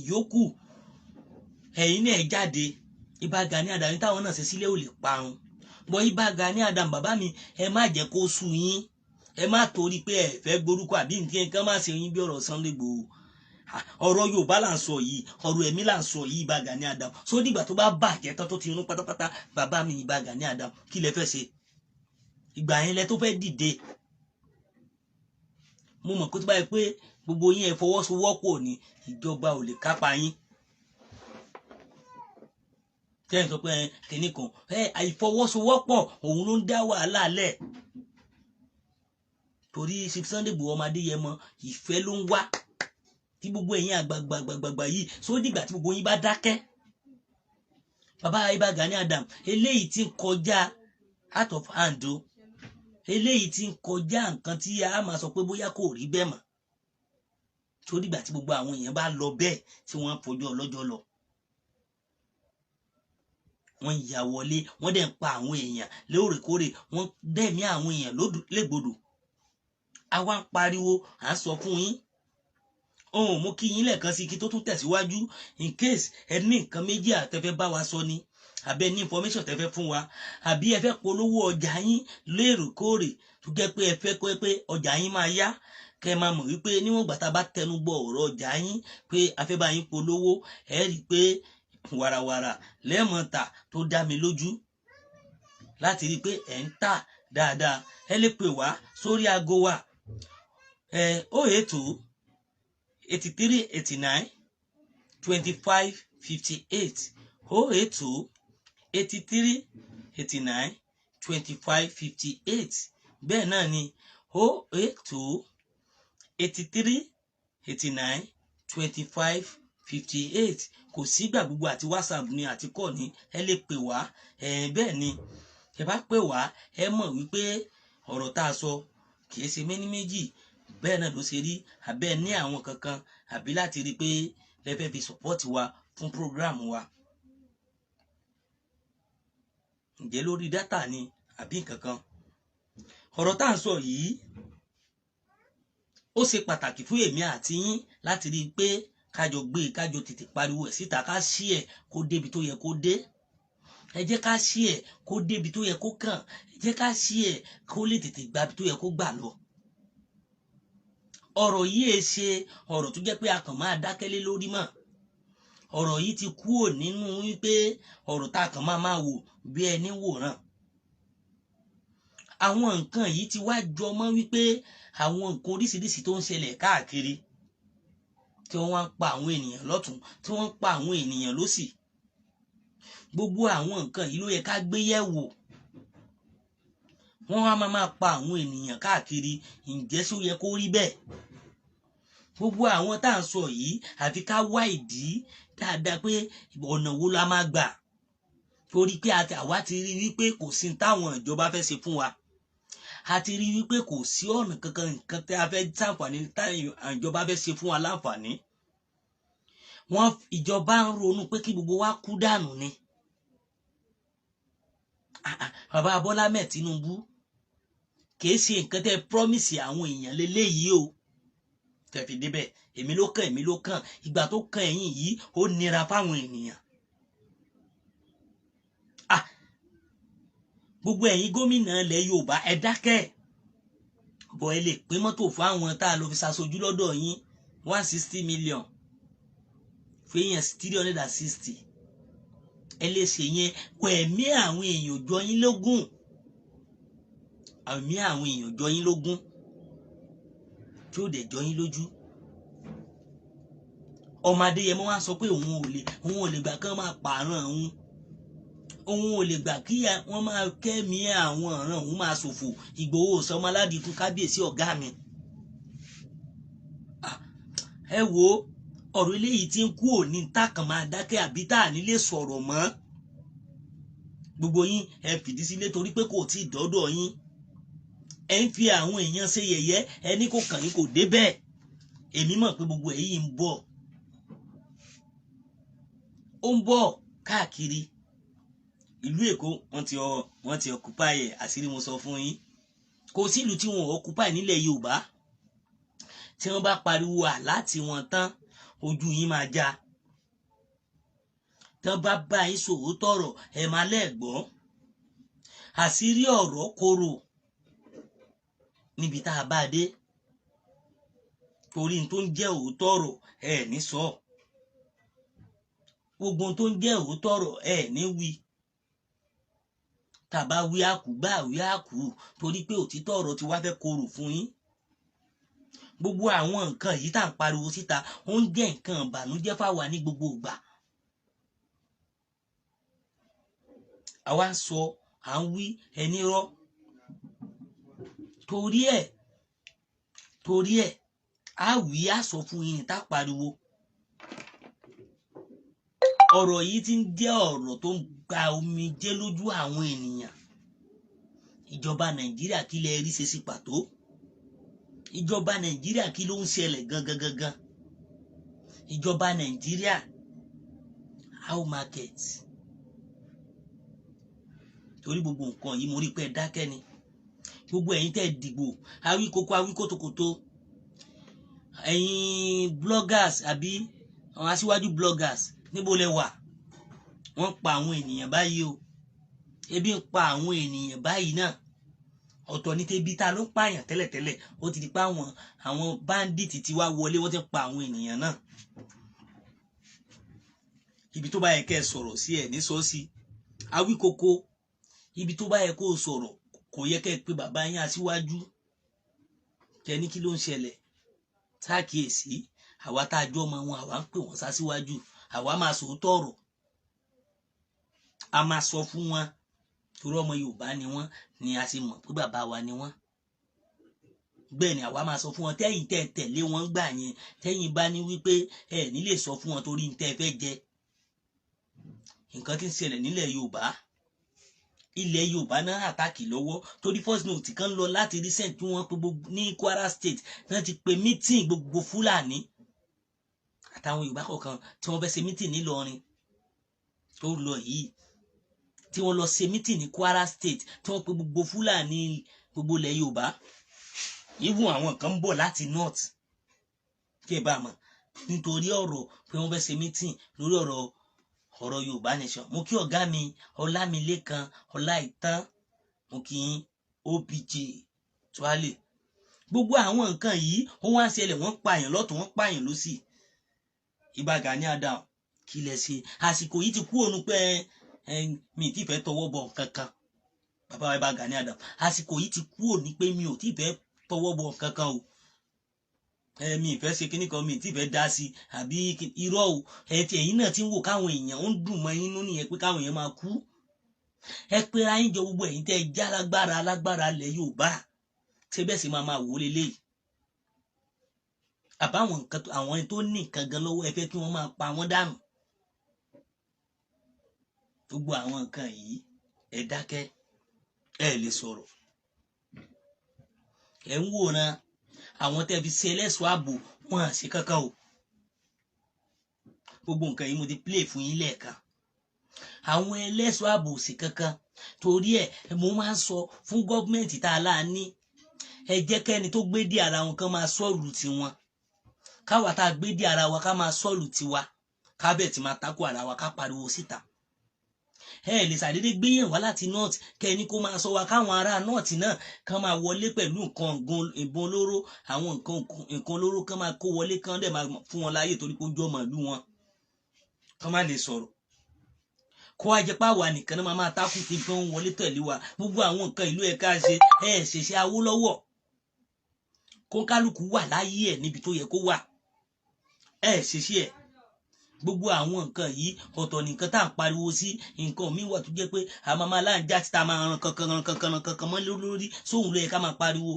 ìyókù ẹ̀yin náà jáde Ìbà Gani Adams táwọn náà ṣe sílẹ̀ ò lè parun bọ́ Ìbà Gani Adams bàbá mi ẹ má jẹ́ kó sú yín ẹ má torí pé ẹ fẹ́ gborúkọ àbí nǹkan má ṣe yín bí ọ̀rọ̀ Sunday Igboho ọ̀rọ̀ Yorùbá là ń sọ yìí ọ̀rọ̀ ẹ̀mí là ń sọ yìí Ìbà Gani Adams so dìgbà tó bá bàjẹ́ tán tó ti rún pátápátá bàbá mi Ìbà Gani Adams kí lẹ fẹ́ ṣe ìgbà yẹn lẹ tó fẹ́ dìde mo mọ̀ pé tó bá yẹ pé gbogbo yín ẹ fọwọ́sowọ́pọ̀ ní ìjọba ò lè kápá yín tẹ́yìn sọ pé kìnnì kan àìfọwọ́sowọ́pọ̀ òun ló ń dá wàhálà lẹ̀ torí Sunday Igboho ọmọ Adéyẹmọ ìfẹ́ ló ń wá tí gbogbo ẹ̀yin àgbàgbàgbàgbà yìí so dìgbà tí gbogbo yín bá dákẹ́ bàbá Ìbà Gani Adams eléyìí tí ń kọjá out of hand o eléyìí tí ń kọjá nǹkan tí a máa sọ pé bóyá kò rí bẹ́ẹ̀ mọ́ so dìgbà tí gbogbo àwọn èèyàn bá lọ bẹ́ẹ̀ tí wọ́n fojú ọlọ́jọ́ lọ wọ́n ya wọlé wọ́n dẹ̀ ń pa àwọn èèyàn lóòrèkóòrè wọ́n dẹ̀mí àwọn èèyàn légbodò àwa ń pariwo à ń sọ fún yín ohun mú kí yín lẹ́ẹ̀kan sí kí tó tún tẹ̀síwájú in case ẹ ní nǹkan méjì àtẹ́fẹ́ bá wa sọ ni àbẹ ní information tẹ́fẹ́ fún wa àbí ẹ fẹ́ polówó ọjà yín lóòrèkóòrè tó jẹ́ pé ẹ fẹ́ kọ́ pé ọjà yín máa yá kẹ́ ẹ máa mọ̀ wípé níwọ̀n gbà tá a bá tẹnu bọ ọ̀rọ̀ ọjà yín pé a fẹ́ bá yín polówó ẹ rí i pé wàràwàrà lẹ́ẹ̀mọ́ta tó dá mi lójú láti rí i pé ẹ̀ ń tà dáadáa ẹ lè pè wá sórí aago wa 082 83 89 25 58 082 83 89 25 58 bẹ́ẹ̀ náà ni 082 83 89 25 58 kò sígbà gbogbo àti WhatsApp ni àti kọ́ ni ẹ lè pè wá bẹ́ẹ̀ ni ẹ bá pè wá ẹ mọ̀ wípé ọ̀rọ̀ tá a sọ kìí ṣe méní méjì bẹ́ẹ̀ náà ló ṣe rí àbẹ́ ní àwọn kankan àbí láti rí pé lẹ́fẹ̀ẹ́ fi support wa fún program wa ǹjẹ́ lórí dátà ni àbí kankan ọ̀rọ̀ tá à ń sọ yìí ó ṣe pàtàkì fún èmi àti yín láti rí i pé kájọ gbé kájọ tètè pariwo ẹ̀ síta ká ṣí ẹ̀ kó débi tó yẹ kó dé ẹ jẹ́ ká ṣí ẹ̀ kó débi tó yẹ kó kàn ẹ jẹ́ ká ṣí ẹ̀ kó lè tètè gbábi tó yẹ kó gbà lọ ọ̀rọ̀ yìí ẹ ṣe ọ̀rọ̀ tó jẹ́ pé a kàn máa dákẹ́lé lórí mọ́ ọ̀rọ̀ yìí ti kúrò nínú wípé ọ̀rọ̀ tá a kàn máa wò bí ẹni wòran àwọn nǹkan yìí ti wá jọ mọ́ wípé àwọn nǹkan oríṣiríṣi tó ń ṣẹlẹ̀ káàkiri tí wọ́n wá ń pa àwọn ènìyàn lọ́tún tí wọ́n ń pa àwọn ènìyàn lósì gbogbo àwọn nǹkan yìí ló yẹ ká gbé yẹ̀wò wọ́n wá máa pa àwọn ènìyàn káàkiri ǹjẹ́ só yẹ kó rí bẹ́ẹ̀ gbogbo àwọn tá à ń sọ yìí àfi ká wá ìdí dáadáa pé ọ̀nà wo la máa gbà torí pé àwa ti rí wípé kò sí táwọn ìjọba fẹ́ ṣe fún wa a ti rí wípé kò sí ọ̀nà kankan nǹkan tí a fẹ́ ṣàǹfààní táwọn ìjọba fẹ́ ṣe fún wa láǹfààní wọ́n ìjọba ń ronú pé kí gbogbo wa kú dànù ni bàbá Bọ́lá mẹ́ẹ̀ Tinubu kìí ṣe nǹkan tẹ́ promise àwọn èèyàn lélẹ́yìí o tẹ́ fi débẹ̀ èmi ló kàn ìgbà tó kàn ẹ̀yìn yìí ó nira fáwọn ènìyàn gbogbo ẹ̀yin gómìnà ilẹ̀ Yorùbá ẹ dákẹ́ bọ̀ ẹ lè pín mọ́tò fún àwọn tá a lọ fi ṣaṣojú lọ́dọ̀ yín 160 million fún èèyàn 360 ẹ lè ṣe yẹn kọ ẹ̀mí àwọn èèyàn jọ yín lógún ẹ̀mí àwọn èèyàn jọ yín lógún tí ó dẹ̀ jọ yín lójú ọmọ Adéyẹmọ wá sọ pé òun ò lè gbà kán máa pààrọ̀ òun ò lè gbà kí wọ́n máa kẹ́mi àwọn ọ̀ràn òun máa ṣòfò Ìgbòho sọmọ aládìkú kábíyèsí ọ̀gá mi ẹ wo ọ̀rọ̀ eléyìí tí ń kú òní tá kàn máa dákẹ́ àbí tá à ní lè sọ̀rọ̀ mọ́ gbogbo yín ẹ fìdí sílé torí pé kò tí ì dọ́dọ̀ yín ẹ ń fi àwọn èèyàn ṣe yẹ̀yẹ́ ẹni kò kàn yín kò dé bẹ́ẹ̀ èmi mọ̀ pé gbogbo èyí ń bọ̀ ó ń bọ̀ káàkiri ìlú Èkó wọ́n ti occupy ẹ̀ àṣírí mo sọ fún yín kò sí ìlú tí wọ́n occupy nílẹ̀ Yorùbá tí wọ́n bá pariwo àlá tí wọ́n tán ojú yín máa já tán bá bá yín sòótọ́ ọ̀rọ̀ ẹ máa lẹ́gbọ́ àṣírí ọ̀rọ̀ korò níbi tá a bá dé torí tó ń jẹ́ òótọ́ ọ̀rọ̀ ẹ ní sọ gbogbo tó ń jẹ́ òótọ́ ọ̀rọ̀ ẹ ní wí tàbá wí àkú gbà wí àkú torí pé òtítọ́ ọ̀rọ̀ ti wá fẹ́ korò fún yín gbogbo àwọn nǹkan yìí tá à ń pariwo síta ó ń jẹ́ nǹkan ìbànújẹ́ fáwa ní gbogbo ìgbà àwa ń sọ à ń wí ẹni rọ́ torí ẹ̀ á wí á sọ fún yín tá pariwo ọ̀rọ̀ yìí ti ń jẹ́ ọ̀rọ̀ tó ń gba omijé lójú àwọn ènìyàn ìjọba Nàìjíríà kí lẹ rí ṣe sí pàtó ìjọba Nàìjíríà kí ló ń ṣẹlẹ̀ gangan ìjọba Nàìjíríà how market torí gbogbo nǹkan yìí mo rí pé dákẹ́ ni gbogbo ẹ̀yin tẹ́ dìbò awíkókó awíkótókótó ẹ̀yin bloggers àbí àwọn aṣíwájú bloggers níbo lẹ wà wọ́n pa àwọn ènìyàn báyìí o ebi ń pa àwọn ènìyàn báyìí náà ọ̀tọ̀ ní tẹbi ta ló ń pààyàn tẹ́lẹ̀tẹ́lẹ̀ ó ti di pé àwọn bandit ti wá wọlé wọ́n ti pa àwọn ènìyàn náà ibi tó bá yẹ kẹ́ sọ̀rọ̀ sí ẹ̀ ní sọ́ọ́sì awíkókó ibi tó bá yẹ kó sọ̀rọ̀ kò yẹ kẹ́ pé bàbá yín aṣíwájú kẹ́ ní kí ló ń ṣẹlẹ̀ táàkìyèsí àwa tá a jọ ọmọ wọn àwa ń pè wọ́n sáṣíwájú àwa máa sòótọ́ ọ̀rọ̀ a máa sọ fún wọn torí ọmọ Yorùbá ni wọ́n ni a ṣe mọ̀ pé bàbá wa ni wọ́n bẹ́ẹ̀ ni àwa máa sọ fún wọn tẹ́yìn tẹ́ tẹ̀lé wọn gbà yẹn tẹ́yìn bá ní wípé ẹ ní lè sọ fún wọn torí tẹ́ fẹ́ jẹ nǹkan tí ń ṣẹlẹ̀ nílẹ̀ Yorùbá ilẹ̀ Yorùbá náà àtàkì lọ́wọ́ torí first note kan lọ láti recent tí wọ́n pe gbogbo ní Kwara State náà ti pe meeting gbogbo Fúlàní àtàwọn Yorùbá kọ̀ọ̀kan tí wọ́n fẹ́ ṣe meeting nílọrin tó lọ yìí tí wọ́n lọ ṣe meeting ní Kwara State tí wọ́n pe gbogbo Fúlàní gbogbo ilẹ̀ Yorùbá even àwọn kan ń bọ̀ láti north kí ẹ bá mọ̀ nítorí ọ̀rọ̀ pé wọ́n fẹ́ ṣe meeting lórí ọ̀rọ̀ Yorùbá nation mo kí ọ̀gá mi Ọlámilékan Ọláìtàn mo kí OPJ tuale gbogbo àwọn nǹkan yìí ó wá ń ṣẹlẹ̀ wọ́n pààyàn lọ́tún wọ́n pààyàn lósì Ìbà Gani Adam kí lẹ ṣe àsìkò yìí ti kú òun pé mi ti fẹ́ tọwọ́ bọ̀ kankan bàbá wa Ìbà Gani Adam àsìkò yìí ti kú òní pé mi ò ti fẹ́ tọwọ́ bọ̀ kankan o mi ìfẹ́ ṣe kíní kan mi ti fẹ́ dá sí àbí irọ́ o ẹ̀yin náà ti ń wò káwọn èèyàn ń dùn mọ́ yín nínú nìyẹn pé káwọn èèyàn máa kú ẹ pera yín jọ gbogbo ẹ̀yin tẹ́ já lágbára lẹ̀ Yorùbá ṣé bẹ́ẹ̀ sì máa wò lélẹ́yìí àbáwọn nǹkan àwọn tó ní nǹkan gan lọ́wọ́ ẹ fẹ́ kí wọ́n máa pa wọ́n dànù gbogbo àwọn nǹkan yìí ẹ dákẹ́ ẹ lè sọ̀rọ̀ ẹ ń wòran àwọn tẹ́ fi ṣe ẹlẹ́ṣọ́ ààbò wọn à ṣe kankan o gbogbo nǹkan yìí mo ti play fún yín lẹ́ẹ̀kan àwọn ẹlẹ́ṣọ́ ààbò ò ṣe kankan torí ẹ̀ mo máa ń sọ fún gọ́ọ̀mẹ̀ntì tá a láà ní ẹ jẹ́ kẹ́ni tó gbé dí ara wọn kan máa sọ́ọ̀lù tiwọn káwa tá a gbé dí ara wa ká máa sọ́ọ̀lù tiwa ká bẹ̀ tí máa takò ara wa ká pariwo síta ẹ lè ṣàdédé gbéyàn wá láti north kẹ́ni kó máa sọ wa káwọn ará north náà kán máa wọlé pẹ̀lú nǹkan ìbọn olóró àwọn nǹkan olóró kán máa kó wọlé kán dẹ̀ máa fún wọn láàyè torí pé ó jọ màálù wọn kán má lè sọ̀rọ̀ kó wá jẹ́ páwa nìkan náà máa tákù tí fún wọlé tẹ̀lé wa gbogbo àwọn nǹkan ìlú ẹ̀ka ṣe ṣẹṣẹ Awólọ́wọ̀ kó kálukú wà láyé ẹ̀ níbi tó yẹ kó wà ṣẹṣẹ ẹ̀ gbogbo àwọn nǹkan yìí ọ̀tọ̀ nìkan tá à ń pariwo sí nǹkan míì wà tó jẹ́ pé àmọ́ máa láǹjá títa máa ran kankan mọ́ lórí sóhun ló yẹ ká máa pariwo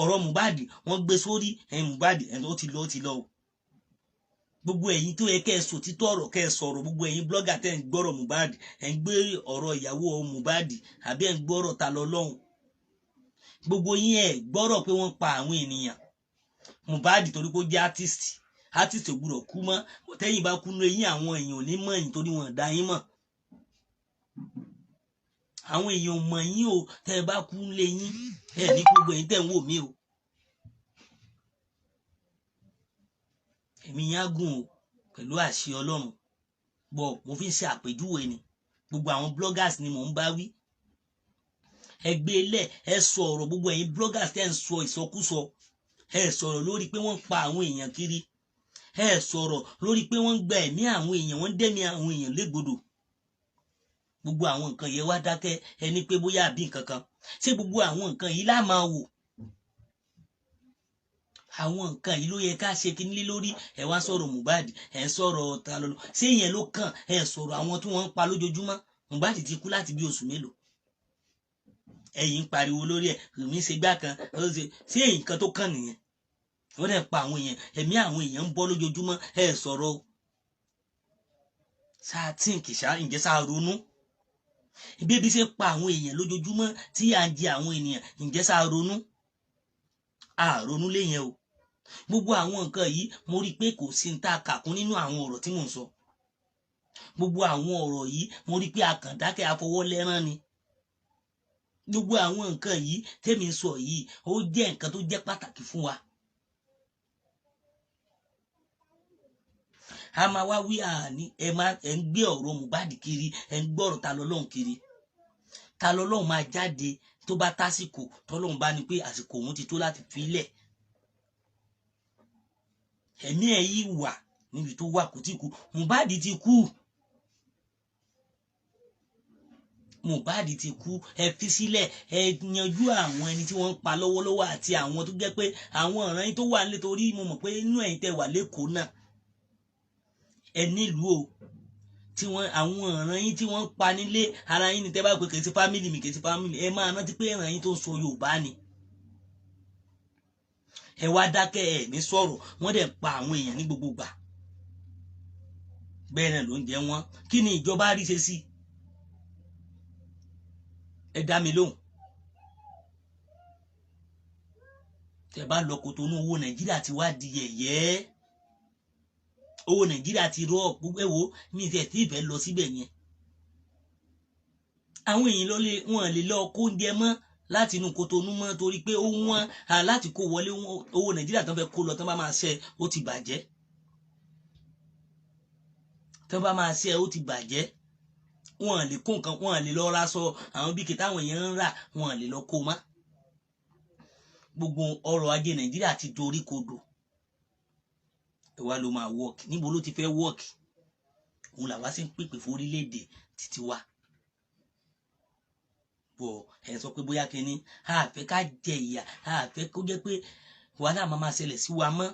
ọ̀rọ̀ Mohbad wọ́n gbé sórí Mohbad ó ti lọ o gbogbo ẹ̀yin tó yẹ kẹ́ ẹ sọ títọ́ ọ̀rọ̀ kẹ́ ẹ sọ̀rọ̀ gbogbo ẹ̀yin blogger tẹ́ ẹ ń gbọ́rọ̀ Mohbad ẹ ń gbé ọ̀rọ̀ ìyàwó Mohbad àbí ẹ ń gbọ́rọ̀ ta lọ lọ́hùn gbogbo yín ẹ gbọ́rọ̀ pé wọ́n pa àwọn ènìyàn Mohbad torí pé ó jẹ́ artist ò gbúdọ̀ kú mọ́ tẹ́yìn bá kú lé yín àwọn èèyàn ò ní mọ̀ yín torí wọn dá yín mọ̀ àwọn èèyàn mọ̀ yín o tẹ́ ẹ bá kú lé yín ẹ ní gbogbo ẹ̀yin tẹ́ ń wò mí o èmi yín á gùn o pẹ̀lú àṣẹ Ọlọ́run bọ̀ mo fi ń ṣe àpèjúwe ni gbogbo àwọn bloggers ni mò ń bá wí ẹgbẹ́ ilẹ̀ ẹ sọ̀rọ̀ gbogbo ẹ̀yin bloggers tẹ́ ń sọ ìsọkúsọ ẹ sọ̀rọ̀ lórí pé wọ́n ń pa àwọn èèyàn kiri ẹ sọ̀rọ̀ lórí pé wọ́n ń gba ẹ̀mí àwọn èèyàn wọ́n ń dẹ́mi àwọn èèyàn légbodò gbogbo àwọn nǹkan yẹn wá dákẹ́ ẹni pé bóyá àbí nǹkan kan ṣé gbogbo àwọn nǹkan yìí lá máa wò àwọn nǹkan yìí ló yẹ ká ṣe kíní lórí ẹ wá sọ̀rọ̀ Mohbad ẹ ń sọ̀rọ̀ ta lọ́lọ́ ṣé ìyẹn ló kàn ẹ sọ̀rọ̀ àwọn tí wọ́n ń pa lójoojúmọ́ Mohbad ti kú láti bí oṣù mélòó ẹ̀yin ń pariwo lórí ẹ̀ rìmí ṣe gbá kan ṣé nǹkan tó kàn nìyẹn wọ́n dẹ̀ pa àwọn èèyàn ẹ̀mí àwọn èèyàn ń bọ́ lójoojúmọ́ ẹ sọ̀rọ̀ sáà tí n kì í ṣá ǹjẹ́ sáà ronú bí ṣe pa àwọn èèyàn lójoojúmọ́ tí à ń jẹ àwọn ènìyàn ǹjẹ́ sáà ronú àronú léyìn o gbogbo àwọn nǹkan yìí mo rí i pé kò sí ní ta kàkún nínú àwọn ọ̀rọ̀ tí mò ń sọ gbogbo àwọn ọ̀rọ̀ yìí mo rí i pé àkàndákẹ́ afọwọ́lẹ́rán ni gbogbo àwọn nǹkan yìí tèmi ń sọ yìí ó jẹ́ nǹkan tó jẹ́ pàtàkì fún wa a máa wá wí àní ẹ ń gbé ọ̀rọ̀ Mohbad kiri ẹ ń gbọ́rọ̀ ta lọ́lọ́run kiri ta lọ́lọ́run máa jáde tó bá tásìkò tọ́lọ́run bá ní pé àsìkò òun ti tó láti filẹ̀ ẹ̀mí ẹ̀ yìí wà níbi tó wà kò tí kú Mohbad ti kú Mohbad ti kú ẹ fi sílẹ̀ ẹ yanjú àwọn ẹni tí wọ́n ń pa lọ́wọ́lọ́wọ́ àti àwọn tó jẹ́ pé àwọn ọ̀ràn yín tó wà nílé torí mo mọ̀ pé inú ẹ̀yin tẹ́ wà lẹ́kọ̀ọ́ náà ẹ nílùú o tí wọ́n àwọn ọ̀ràn yín tí wọ́n ń pa nílé ara yín ni tẹ́ bá pé kèsì fámìlì mi kèsì fámìlì ẹ máa rántí pé ọ̀ràn yín tó ń sọ Yorùbá ni ẹ wá dákẹ́ ẹ ní sọ̀rọ̀ wọ́n dẹ̀ pa àwọn èèyàn ní gbogbo gbà bẹ́ẹ̀ náà ló ń jẹ wọ́n kí ni ìjọba rí ṣe sí ẹ dá mi lóhùn tẹ́ bá lọ Kòtónú owó Nàìjíríà ti wá di yẹ̀yẹ́ owó Nàìjíríà ti rọ gbogbo ẹ̀wò mi ìfẹ́ tí ìfẹ́ lọ síbẹ̀ yẹn àwọn èèyàn wọn lè lọ kó oúnjẹ mọ́ láti inú Kòtónú mọ́ torí pé ó wọ́n láti kó wọlé owó Nàìjíríà tó fẹ́ kó lọ tó bá máa ṣe ó ti bàjẹ́ tó bá máa ṣe ó ti bàjẹ́ wọn lè kó nǹkan wọn lè lọ ra sọ àwọn bí kìtà àwọn èèyàn ń rà wọn lè lọ kó mọ́ gbogbo ọrọ̀ ajé Nàìjíríà ti dorí kodò ìwà ló máa work níbo ló ti fẹ́ work òun làwa sì ń pèpè fún orílẹ̀-èdè títí wa bọ̀ ẹ̀ sọ pé bóyá kínní àfẹ́ ká jẹ ìyà àfẹ́ kó jẹ́ pé wàhálà máa ṣẹlẹ̀ sí wa mọ́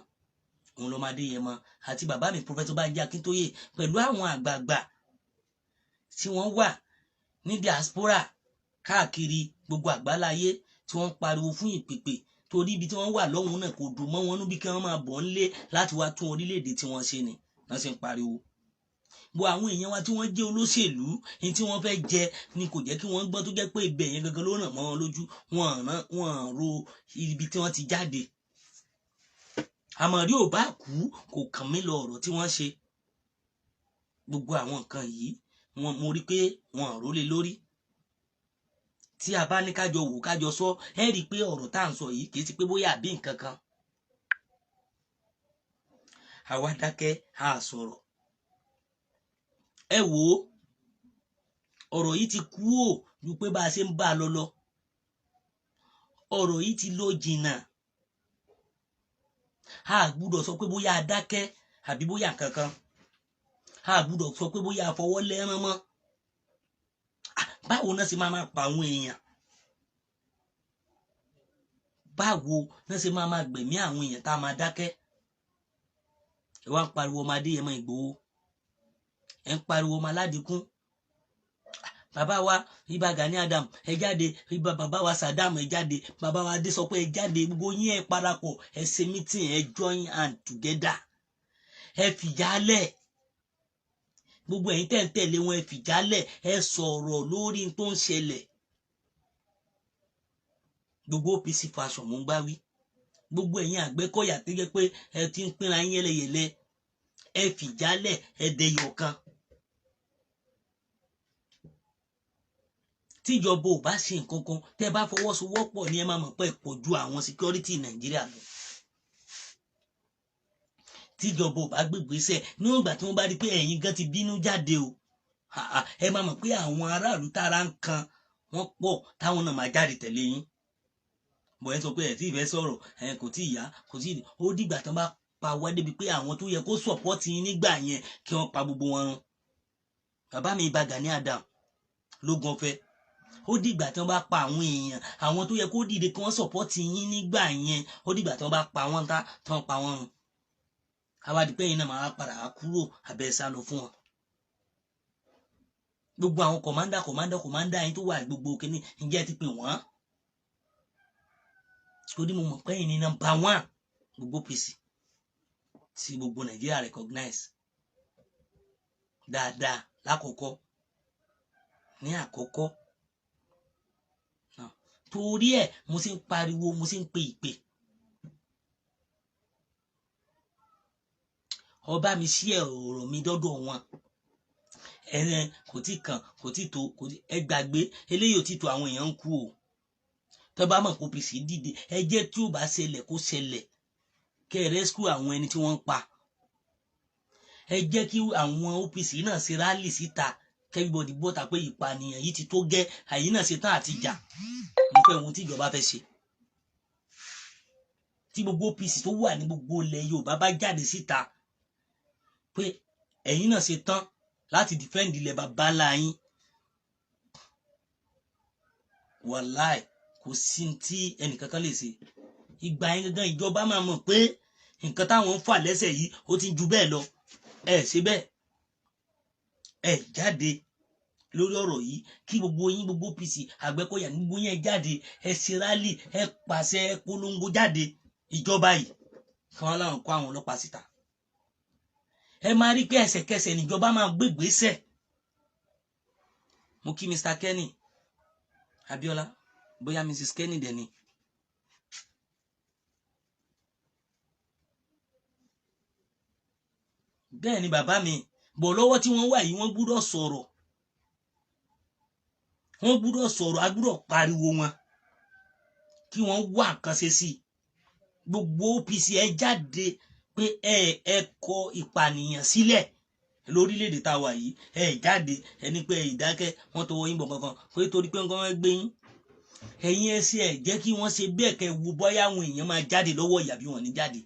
òun lọ́mọdé yẹn mọ́ àti bàbá mi Professor Banji Akíntóyè pẹ̀lú àwọn àgbààgbà tí wọ́n wà ní diaspora káàkiri gbogbo àgbáláyé tí wọ́n ń pariwo fún ìpèpè torí ibi tí wọ́n wà lọ́hùn náà kò dùn mọ́ wọn níbi kí wọ́n máa bọ̀ ńlé láti wá tún orílẹ̀-èdè tí wọ́n ṣe ni wọ́n sì ń pariwo bo àwọn èèyàn wa tí wọ́n jẹ́ olóṣèlú ní tí wọ́n fẹ́ jẹ ni kò jẹ́ kí wọ́n gbọ́ tó jẹ́ pé ibẹ̀ yẹn gangan ló ràn mọ́ wọn lójú wọn ro ibi tí wọ́n ti jáde àmọ̀rí ò bá kú kò kàn mí lọ ọ̀rọ̀ tí wọ́n ṣe gbogbo àwọn nǹkan yìí mo rí pé wọn ò rólé lórí tí a bá ní kájọ wò kájọ sọ ẹ rí i pé ọ̀rọ̀ tá à ń sọ yìí kì í ti pé bóyá àbí nǹkan kan àwa dákẹ́ a sọ̀rọ̀ ẹ wò ó ọ̀rọ̀ yìí ti kú ò ju pé bá a ṣe ń bá a lọ ọ̀rọ̀ yìí ti lọ jìnnà a gbúdọ̀ sọ pé bóyá a dákẹ́ àbí bóyá nǹkan kan a gbúdọ̀ sọ pé bóyá a fọwọ́ lẹ́rán mọ́ báwo náà ṣe máa pa àwọn èèyàn báwo náà ṣe máa gbẹ̀mí àwọn èèyàn tá a máa dákẹ́ ẹ wá ń pariwo ọmọ Adéyẹmọ Ìgbòho ẹ ń pariwo ọmọ Aládìkún bàbá wa ibà Gani Adam ẹ jáde ibà bàbá wa Saddam ẹ jáde bàbá wa Adé sọ pé ẹ jáde gbogbo yín ẹ parapọ̀ ẹ ṣe meeting ẹ join hand together ẹ fìjálẹ̀ gbogbo ẹ̀yin tẹ́ ń tẹ̀lé wọn ẹ fìjálẹ̀ ẹ sọ̀rọ̀ lórí tó ń ṣẹlẹ̀ gbogbo OPC fashion mo ń bá wí gbogbo ẹ̀yin Àgbẹ̀kọ̀yà tó jẹ́ pé ẹ ti ń pínra yín yẹlẹyẹlẹ ẹ fìjálẹ̀ ẹ dẹyọ kan tíjọba ò bá ṣe nǹkan kan tẹ́ bá fọwọ́sowọ́pọ̀ ní ẹ máa mọ̀ pé pọ̀ ju àwọn security Nàìjíríà lọ tíjọba ò bá gbégbèsè níwọ̀n ìgbà tí wọ́n bá rí pé ẹ̀yin gan ti bínú jáde o ẹ máa mọ̀ pé àwọn aráàlú tára ń kan wọ́n pọ̀ táwọn náà máa jáde tẹ̀lé yín bọ̀ ẹ sọ pé ẹ tí ì fẹ́ sọ̀rọ̀ kò tí ì yá kò tí ì ó dìgbà tán bá pa wá débi pé àwọn tó yẹ kó sọ̀pọ́tì yín nígbà yẹn kí wọ́n pa gbogbo wọn run bàbá mi Ìbà Gani Adam lógun ọ̀fẹ́ ó dìgbà tí wọ́n bá pa àwọn èèyàn àwọn tó yẹ kó dìde kí wọ́n sọ̀pọ́tì yín nígbà yẹn ó dìgbà tí wọ́n bá pa wọ́n tí wọ́n pa wọ́n run àwádìí yín náà máa padà kúrò abẹ́ sá lọ fún wọn gbogbo àwọn kọ̀mándà yín tó wà gbogbo kínní ǹjẹ́ ti pè wọ́n torí mo mọ̀ pé yín ní number 1 gbogbo PC tí gbogbo Nàìjíríà recognize dáadáa lákọ̀ọ́kọ́ ní àkọ́kọ́ torí ẹ̀ mo sì ń pariwo mo sì ń pe ìpè ọba mi sí ọ̀rọ̀ mi dọ́dọ̀ wọn kò tí kàn kò tí tó ẹ gbàgbé eléyìí ò tí tó àwọn èèyàn ń kú o tó bá mọ̀ kó PC dìde ẹ jẹ́ tí ó bá ṣẹlẹ̀ kó ṣẹlẹ̀ kẹ́ ẹ rescue àwọn ẹni tí wọ́n ń pa ẹ jẹ́ kí àwọn OPC náà ṣe rálì síta everybody bọ́ta pé ìpànìyàn yìí ti tó gẹ́ àyè náà ṣe tán àti jà mo fẹ́ ohun tí ìjọba fẹ́ ṣe tí gbogbo OPC tó wà ní gbogbo ilẹ̀ Yorùbá bá jáde síta pé ẹ̀yin náà ṣe tán láti defend ilẹ̀ bàbá ńlá yín wàláì kò sí tí ẹnìkankan lè ṣe ìgbà yẹn gangan ìjọba máa mọ̀ pé nǹkan táwọn ń fà lẹ́sẹ̀ yìí ó ti ju bẹ́ẹ̀ lọ ẹ ṣe bẹ́ẹ̀ ẹ jáde lórí ọ̀rọ̀ yìí kí gbogbo yín gbogbo OPC Àgbẹ̀kọ̀yà gbogbo yín jáde ẹ ṣe rálì ẹ pàṣẹ ẹ polongo jáde ìjọba yìí kí wọ́n láwọn kó àwọn ọlọ́pàá síta ẹ máa rí pé ẹsẹ̀kẹsẹ̀ níjọba máa gbégbèsè mo kí Mr. Kenny Abiola bóyá Mrs. Kenny dẹ̀ ni bẹ́ẹ̀ ni bàbá mi bọ̀ lọ́wọ́ tí wọ́n wà yìí wọ́n gbúdọ̀ sọ̀rọ̀ a gbúdọ̀ pariwo wọn kí wọ́n wá nǹkan ṣe sí gbogbo OPC ẹ jáde pé ẹ kọ ìpànìyàn sílẹ̀ lórílẹ̀‐èdè tá a wà yìí ẹ jáde ẹni pé ìdákẹ́ wọ́n tọwọ́ yín bọ̀ kankan pé torí pé nǹkan wọn gbé yín ẹ̀yin ẹ ṣe ẹ jẹ́ kí wọ́n ṣe bẹ́ẹ̀ kẹ́ wo bóyá àwọn èèyàn máa jáde lọ́wọ́ ìyà bí wọ́n ní jáde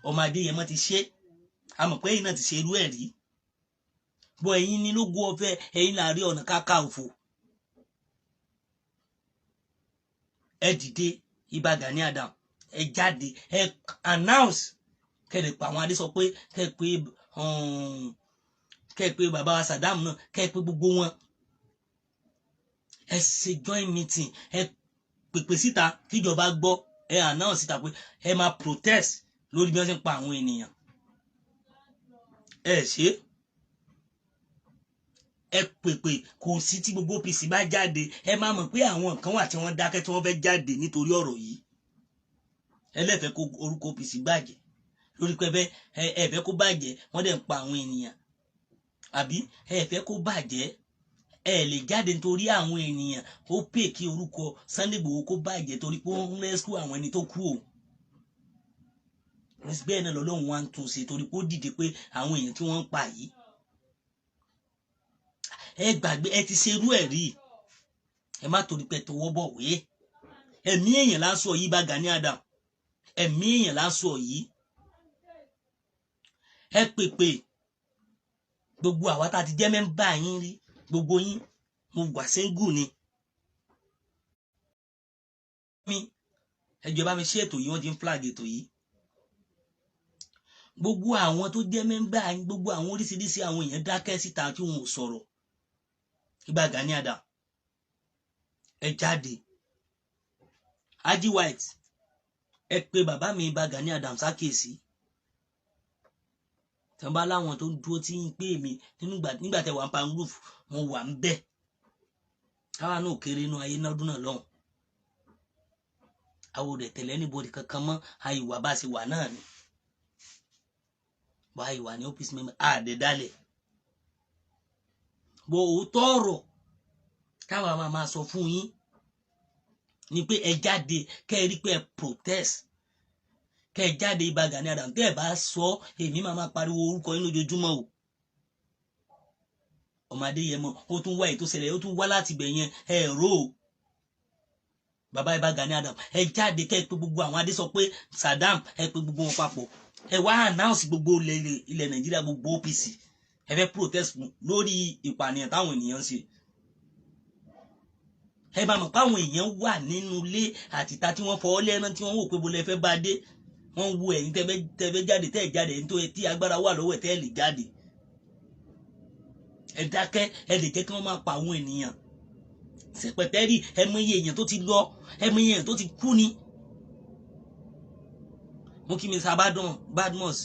ọmọdé yẹn mọ́ ti ṣe àmọ̀ pé ẹ̀yin náà ti ṣe irú ẹ̀ rí bọ́ ẹ̀yin ní lógún ọ̀fẹ́ ẹ̀yin láàrin ọ̀nà kakanfò ẹ dìde Ìbà Gani Adam ẹ jáde ẹ announce kẹ́lẹ̀ pa àwọn adé sọ pé kẹ́ pé bàbá wa Saddam náà kẹ́ pé gbogbo wọn ẹ ṣe joint meeting ẹ pèpè síta kíjọba gbọ́ ẹ announce síta pé ẹ máa protest lórí bí wọ́n ṣe ń pa àwọn ènìyàn ẹ ṣe ẹ pèpè kò sí tí gbogbo OPC bá jáde ẹ máa mọ̀ pé àwọn nǹkan wà tí wọ́n dákẹ́ tí wọ́n fẹ́ jáde nítorí ọ̀rọ̀ yìí ẹlẹ́fẹ̀ẹ́ kó orúkọ OPC bàjẹ́ lórí pé ẹ fẹ́ kó bàjẹ́ wọ́n dẹ̀ ń pa àwọn ènìyàn àbí ẹ fẹ́ kó bàjẹ́ ẹ lè jáde nítorí àwọn ènìyàn ó pè kí orúkọ Sunday Igboho kó bàjẹ́ torí pé ó ń rescue àwọn ẹni tó kú o bẹ́ẹ̀ náà lọ́lọ́run wá ń tún ṣe torí pé ó dìde pé àwọn èèyàn tí wọ́n ń pa yìí ẹ gbàgbé ẹ ti ṣe irú ẹ̀ rí ẹ má torí pé tọwọ́ bọ̀ wé ẹ̀mí èèyàn là ń sọ yìí Ìbà Gani Adam ẹ̀mí èèyàn là ń sọ yìí ẹ pèpè gbogbo àwa tá a ti jẹ́ mẹ́ńbà yín rí gbogbo yín mo wà sẹ́ńgù ni ẹ jọ̀ọ́ bá mi ṣe ètò yìí wọ́n ti ń flag ètò yìí gbogbo àwọn tó jẹ́ mẹ́ńbà yín gbogbo àwọn oríṣiríṣi àwọn èèyàn dákẹ́ síta tí wọn ò sọ̀rọ̀ Ìbà Gani Adam ẹ jáde Haji White ẹ pé bàbá mi Ìbà Gani Adam ṣàkíyèsí tẹ́ bá láwọn tó ń dúró tí ń pè mí nígbà tẹ́ wà ń pa roof wọn wà ń bẹ̀ káwa náà kéré inú ayé lọ́dún náà lọ́hùn àwọn ò dẹ̀ tẹ̀lé anybody kankan mọ́ àìwà bá ṣe wà náà ni bá ìwà ní OPC member àdẹ̀dálẹ̀ bó òótọ́ ọ̀rọ̀ káwa máa sọ fún yín ni pé ẹ jáde kẹ́ ẹ rí pé ẹ protest kẹ́ jáde Ìbà Gani Adams tẹ́ bá sọ èmi máa pariwo orúkọ yín lójoojúmọ́ o. ọmọ Adéyẹmọ ó tún wá èyí tó ṣẹlẹ̀ ó tún wá láti bẹ̀ yẹn ẹ̀rọ bàbá Ìbà Gani Adams ẹ jáde kẹ́ pé gbogbo àwọn adé sọ pé Saddam ẹ pé gbogbo wọn papọ̀ ẹ wá announce gbogbo ilẹ̀ Nàìjíríà gbogbo OPC ẹ fẹ́ protest lórí ìpànìyàn táwọn ènìyàn ń ṣe. ẹ bá mọ̀ pé àwọn èèyàn wà nínú ilé àtìta tí wọ́n fọwọ́ lẹ́rán tí wọ́n wò pé bọ́lá ẹ fẹ́ bá dé wọ́n wo ẹ̀yin tẹ́fẹ́ jáde tẹ́ jáde ẹ̀yin tó ẹ tí agbára wà lọ́wọ́ ẹ̀ tẹ́ lè jáde. ẹ dákẹ́ ẹ lè jẹ́ kí wọ́n máa pa àwọn ènìyàn. Sepeteri ẹ mọ iye èèyàn tó ti lọ ẹ mọ iye èèyàn tó ti kú ni. mo kí Mr. Badmus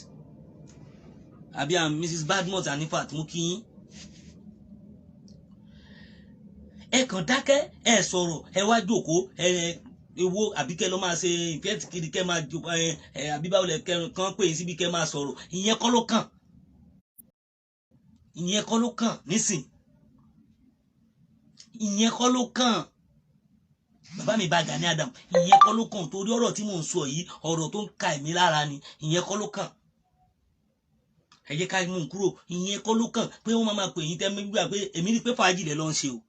àbí Mrs. Badmus Anifat mo kí yín. ẹ kàn dákẹ́ ẹ sọ̀rọ̀ ẹ wá jókòó ewo àbí kẹ́ lọ máa ṣe ìfẹ́ kiri kẹ́ máa jò àbí báwo lẹ kàn pè é síbi kẹ́ máa sọ̀rọ̀ ìyẹn kọ́ ló kàn ìyẹn kọ́ ló kàn nísìn ìyẹn kọ́ ló kàn bàbá mi Ìbà Gani Adams ìyẹn kọ́ ló kàn torí ọ̀rọ̀ tí mò ń sọ yìí ọ̀rọ̀ tó ń ka ẹ̀mí lára ni ìyẹn kọ́ ló kàn ẹ jẹ́ ká mú un kúrò ìyẹn kọ́ ló kàn pé wọ́n máa pè yín tẹ́ mi gbà pé èmi rí pé fàájì lẹ lọ ń ṣe o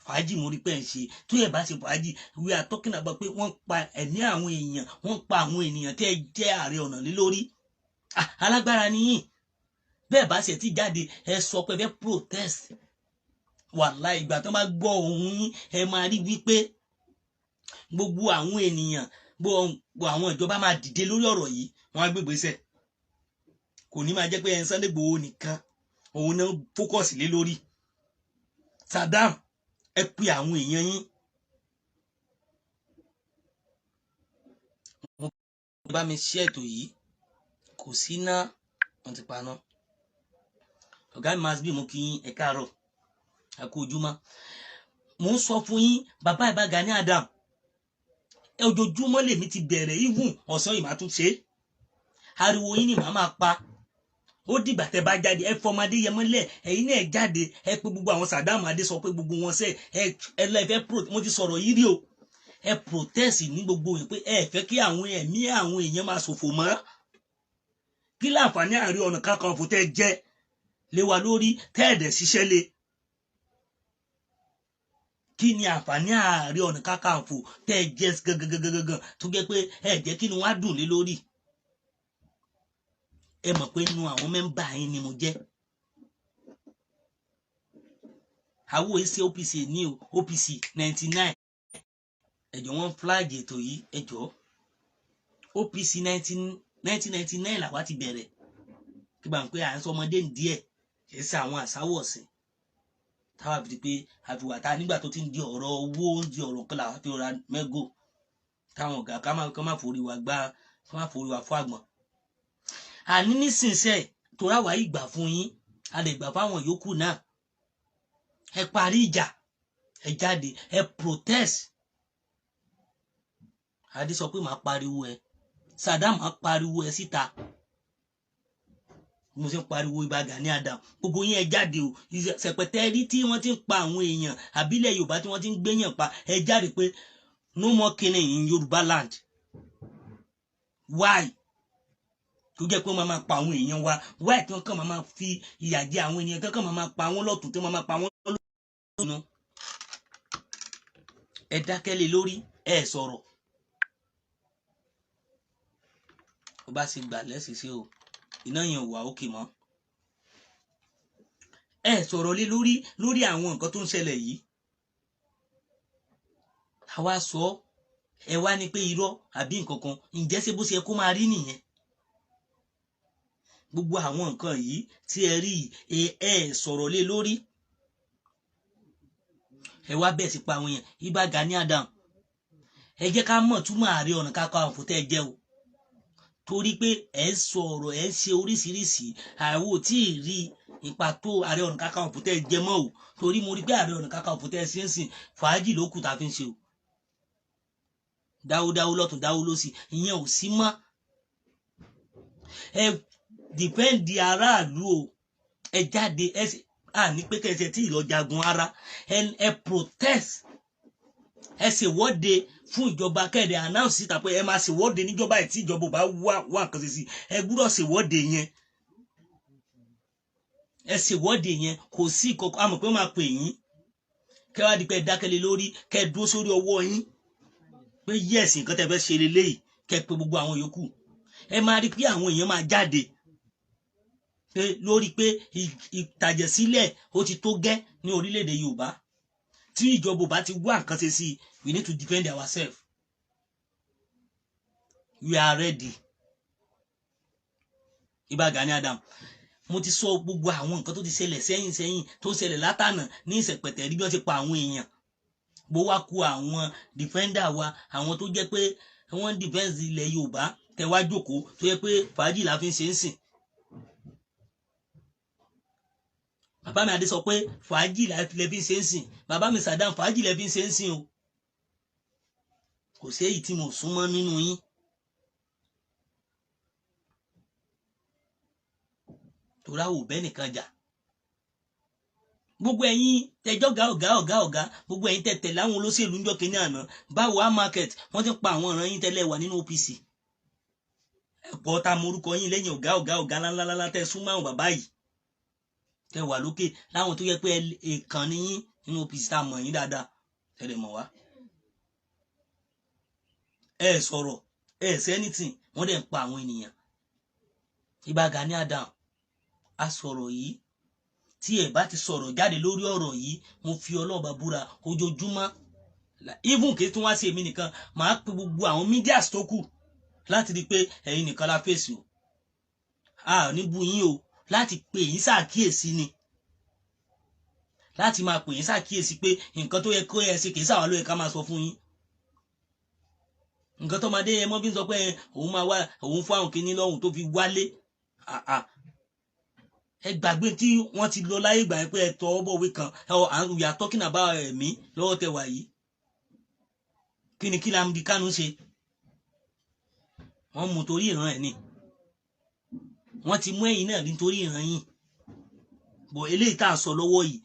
fàájì mo rí pé ń ṣe tó yẹ bá ṣe fàájì we are talking about pé wọ́n pa ẹ̀mí àwọn èèyàn wọ́n pa àwọn ènìyàn tẹ́ jẹ́ Ààrẹ Ọ̀nà lé lórí alágbára nìyí bẹ́ẹ̀ bá ṣe ti jáde ẹ sọ pé fẹ́ protest wàláhì ìgbà tó máa gbọ́ ohùn yín ẹ máa rí wípé gbogbo àwọn ènìyàn gbogbo àwọn ìjọba máa dìde lórí ọ̀rọ̀ yìí wọ́n á gbé ìgbésẹ̀ kò ní máa jẹ́ pé ẹn Sunday Igboho nìkan òun náà fókọ̀sì lé lórí Saddam ẹ pe àwọn èèyàn yín mo bá mi ṣe ètò yìí kò sí ná wọ́n ti paná ọ̀gá mi máa bí mo kí yín ẹ káàárọ̀ ẹ kú ojúmọ́ mo ń sọ fún yín bàbá Ìbà Gani Adams ojoojúmọ́ lèmi ti bẹ̀rẹ̀ ìhùn ọ̀sán yìí máa tún ṣe ariwo yín ni màá máa pa ó dìgbà tẹ́ bá jáde ẹ fọmọ Adéyẹmọ lẹ̀ ẹ̀yin náà jáde ẹ pé gbogbo àwọn Saddam adé sọ pé gbogbo wọn ṣe ẹ lọ ẹ fẹ́ mo ti sọ̀rọ̀ yìí rí o ẹ protest ní gbogbo yìí pé ẹ fẹ́ kí àwọn ẹ̀mí àwọn èèyàn máa ṣòfò mọ́ kí láǹfààní Ààrẹ Ọ̀nà Kakanfò tẹ́ jẹ́ lé wa lórí tẹ́ ẹ̀dẹ̀ ṣiṣẹ́ lé kí ni àǹfààní Ààrẹ Ọ̀nà Kakanfò tẹ́ jẹ́ gangan tó jẹ́ pé ẹ jẹ́ kí ni wọ́n á dùn lé lórí ẹ mọ̀ pé inú àwọn mẹ́mbà yín ni mo jẹ́ àwọ̀ èsì OPC ní o OPC 99 ẹ̀jọ̀ wọ́n flag ètò yìí ẹ̀jọ̀ OPC 1999 làwa ti bẹ̀rẹ̀ kí bá ń pé à ń sọ ọmọdé díẹ̀ kì í ṣe àwọn àṣàwọ̀ ọ̀sìn táwa fi di pé àfiwà tá nígbà tó ti ń di ọ̀rọ̀ owó di ọ̀rọ̀ kan làwa fi ra mẹ́gò táwọn ọ̀gá ká má forí wa gbá ká má forí wa fún àgbọ̀n àní nísinsìnyí tó ráwà ìgbà fún yín a lè gbà fáwọn yòókù náà ẹ parí ìjà ẹ jáde ẹ protest adé sọ pé màá pariwo ẹ Saddam máa pariwo ẹ síta mo ṣe ń pariwo Ìbà Gani Adams gbogbo yín ẹ jáde o Sepeteri tí wọ́n ti ń pa àwọn èèyàn àbílẹ̀ Yorùbá tí wọ́n ti ń gbéyàn pa ẹ jáde pé no more killing in Yorùbá land why tó jẹ́ pé wọ́n máa pa àwọn èèyàn wa why tí wọ́n kàn máa fi ìyà jẹ àwọn ènìyàn kankan máa pa wọ́n lọ́tún tí wọ́n máa pa wọ́n lọ́tún ẹ dákẹ́ lé lórí ẹ sọ̀rọ̀ ó bá sì gbà lẹ́sìsẹ́ o iná yẹn ò wà òkè mọ́ ẹ sọ̀rọ̀ lé lórí àwọn nǹkan tó ń ṣẹlẹ̀ yìí àwa sọ ẹ wá ní pé irọ́ àbí nǹkan kan ǹjẹ́ ṣe bó ṣe kó máa rí nìyẹn gbogbo àwọn nǹkan yìí tí ẹ rí ẹ sọ̀rọ̀ lé lórí ẹ wá bẹ́ẹ̀ sí pa àwọn èèyàn Ìbà Gani Adams ẹ jẹ́ ká mọ̀ túmọ̀ Ààrẹ Ọ̀nà Kakanfò tẹ́ ẹ jẹ́ o torí pé ẹ sọ̀rọ̀ ẹ ṣe oríṣiríṣi àwọ tí ì rí ipa tó Ààrẹ Ọ̀nà Kakanfò tẹ́ ẹ jẹ́ mọ́ o torí mo rí pé Ààrẹ Ọ̀nà Kakanfò tẹ́ ẹ ṣe ń sìn fàájì ló kù tá a fi ń ṣe o dáwódáwó lọ́tún dáwó lósì ìyẹn ò sí mọ́ ẹ dìpẹ́ǹdì aráàlú o ẹ jáde ẹ ní pé kẹsẹ̀ tí ìlọ jagun ara ẹ protest ẹ ṣèwọ́de fún ìjọba kẹ́ẹ̀dẹ̀ announce síta pé ẹ máa ṣèwọ́de níjọba ẹ̀ tí ìjọba ò bá wá nǹkan ṣe sí ẹ gbúdọ̀ ṣèwọ́de yẹn ẹ ṣèwọ́de yẹn kò sí ìkọ̀kọ̀ àmọ̀ pé ó máa pè yín kẹ́ wá di pé ẹ dákẹ́lẹ́ lórí kẹ́ ẹ dúró sórí ọwọ́ yín pé yẹ́sì nǹkan tẹ́ fẹ́ ṣe leléyìí kẹ́ ẹ pé gbogbo àwọn yòókù ẹ máa rí pé àwọn èèyàn máa jáde pé lórí pé ìtàjẹ̀sílẹ̀ ó ti tó gẹ́ ní orílẹ̀-èdè Yorùbá tí ìjọba ò bá ti wá nǹkan ṣe sí we need to defend ourselves we are ready. Ìbà Gani Adam mo ti sọ gbogbo àwọn nǹkan tó ti ṣẹlẹ̀ sẹ́yìn tó ṣẹlẹ̀ látànà ní ìsẹ̀pẹ̀tẹ̀rí bí wọ́n ti pa àwọn èèyàn bó wá kú àwọn defender wa àwọn tó jẹ́ pé wọ́n defense ilẹ̀ Yorùbá tẹ̀wá jókòó tó yẹ pé fàájì la fi ń ṣe ń sìn. Bàbá mi Adé sọ pé fàájì la fi ń ṣe ń sìn bàbá mi Saddam fàájì la fi ń ṣe ń sìn o kò sí èyí tí mo súnmọ́ nínú yín. Torá wò bẹ́ẹ̀ nìkan jà gbogbo ẹ̀yin tẹjọ́ ọ̀gá gbogbo ẹ̀yin tẹ̀tẹ̀ láwọn olóṣèlú ńjọ́ kínní àná báwo á market wọ́n ti pa àwọn ọ̀ràn yín tẹ́lẹ̀ wà nínú OPC ẹ̀pọ̀ ta morúkọ yín lẹ́yìn ọ̀gá ńláńlá tẹ́ súnmọ́ àwọn bàbá yìí tẹ́ wà lókè láwọn tó yẹ pé èèkàn ní yín nínú OPC tá a mọ̀ yín dáadáa tẹ́lẹ̀ mọ̀ wá ẹ sọ̀rọ̀ ẹ sẹ́nìtì wọ́n dẹ̀ ń pa àwọn ènìyàn. Ìbà Gani Adam a sọ̀rọ̀ yìí tí ẹ bá ti sọ̀rọ̀ jáde lórí ọ̀rọ̀ yìí mo fi ọlọ́ọ̀bà búra ojoojúmọ́ even kí tí wọ́n á ṣe èmi nìkan màá pe gbogbo àwọn medias tó kù láti rí i pé ẹ̀yin nìkan la fèsì o a ò ní bú yín o láti pe yín ṣàkíyèsí ni láti máa pè yín ṣàkíyèsí pé nǹkan tó yẹ kó yẹ ṣe kì í ṣàwọn ló yẹ ká máa sọ fún yín nǹkan tó máa dé ẹ mọ́ bí ń sọ pé òun máa wá òun fún àwọn kìíní lọ́hùn tó fi wálé ẹ gbàgbé tí wọ́n ti lọ láyé ìgbà yẹn pé ẹ tọ ọ bọ̀wé kan we are talking about ẹ̀mí lọ́wọ́ tẹ wà yìí kí ni kí Nnamdi Kanu ṣe wọ́n mú torí ìran ẹ̀ ni wọ́n ti mú ẹ̀yìn náà nítorí ìran yìí bọ̀ eléyìí tá à ń sọ lọ́wọ́ yìí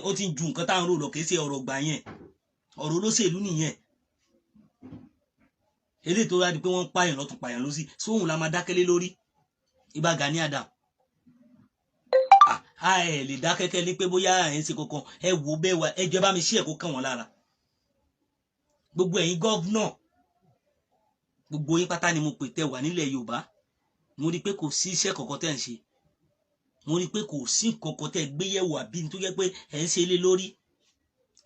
ó ti ju nǹkan tá à ń rò lọ kì í ṣe ọ̀rọ̀ gbà yẹn ọ̀rọ̀ olóṣèlú nìyẹn eléyìí tó wá di pé wọ́n ń pààyàn lọ́tún pààyàn lọ́sí sóhun la máa dákẹ́lé lórí. Ìbà Gani Adam ẹ lè dákẹ́kẹ́ ní pé bóyá ẹ̀ ń ṣe kankan ẹ wò bẹ́ẹ̀ wá ẹ jẹ́ bá mi ṣí ẹ̀kọ́ kàn wọ́n lára gbogbo ẹ̀yin gọ́vnọ̀ gbogbo yín pátá ni mo pè tẹ́ wà nílẹ̀ Yorùbá mo rí i pé kò sí iṣẹ́ kankan tẹ́ ń ṣe mo rí i pé kò sí kankan tẹ́ gbé yẹ̀wò àbí tó jẹ́ pé ẹ̀ ń ṣe lé lórí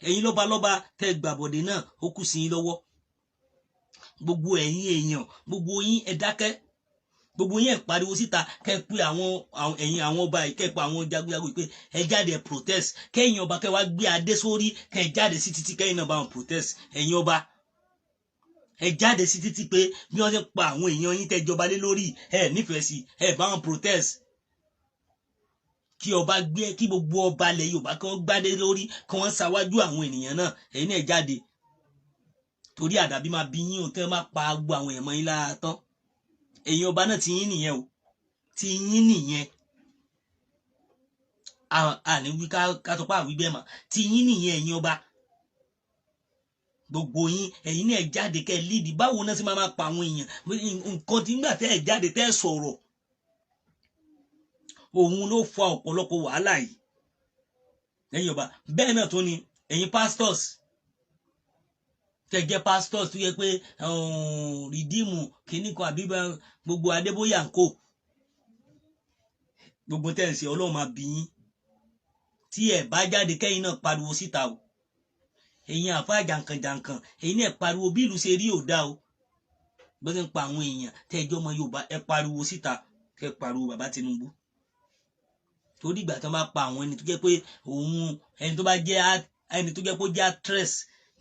ẹ̀yin lọ́balọ́ba tẹ́ gbàbọ̀dé náà ó kù sí yín lọ́wọ́ gbogbo ẹ̀yin èèyàn gbogbo yín ẹ dákẹ́ gbogbo yín ẹ pariwo síta kẹ́ pé ẹ̀yin àwọn ọba yìí kẹ́ pé àwọn jagunjagun pé ẹ jáde ẹ protest kẹ́yin ọba kẹ́ wá gbé adé sórí kẹ́ jáde sí títí kẹ́yin náà bá wọn protest ẹ̀yin ọba ẹ jáde sí títí pé bí wọ́n ṣe pa àwọn èèyàn yín tẹ́ jọba lé lórí ẹ nífẹ̀ẹ́ sí ẹ bá wọn protest kí ọba gbé kí gbogbo ọba ilẹ̀ Yorùbá kí wọ́n gbádé lórí kí wọ́n ṣàwájú àwọn ènìyàn náà ẹ̀yin náà jáde torí àdàbí máa bí yín o tẹ́ máa pa gbogbo àwọn èèyàn mọ́ yín lára tán ẹ̀yin ọba náà ti yín nìyẹn o ti yín nìyẹn àní wí ká tó pa àwí bẹ́ẹ̀ mà ti yín nìyẹn ẹ̀yin ọba gbogbo yín ẹ̀yin náà jáde kẹ́ ẹ lídìí báwo náà sì máa pa àwọn èèyàn nǹkan tí nígbà tẹ́ ẹ jáde tẹ́ ẹ sọ̀rọ̀ òun ló fa ọ̀pọ̀lọpọ̀ wàhálà yìí ẹ̀yin ọba bẹ́ẹ̀ náà tó ni ẹ̀yin pastors tẹ́ jẹ́ pastors tó yẹ pé rìdíìmù kìíní kan àbí gbogbo Adébóyè àǹkó gbogbo tẹ́ ẹ̀ ń ṣe Ọlọ́run máa bí yín tí ẹ̀ bá jáde kẹ́yìn náà pariwo síta o ẹ̀yin àfa jàǹkànjàǹkàn ẹ̀yin náà pariwo bí ìlú ṣe rí ò dá o bọ́sẹ̀ ń pa àwọn èèyàn tẹ́ ẹjọ́ ọmọ Yorùbá ẹ pariwo síta kẹ́ pariwo bàbá Tinubu torí ìgbà tí wọ́n bá pa àwọn ẹni tó jẹ́ pé òun ẹni tó jẹ́ pé ó jẹ́ actress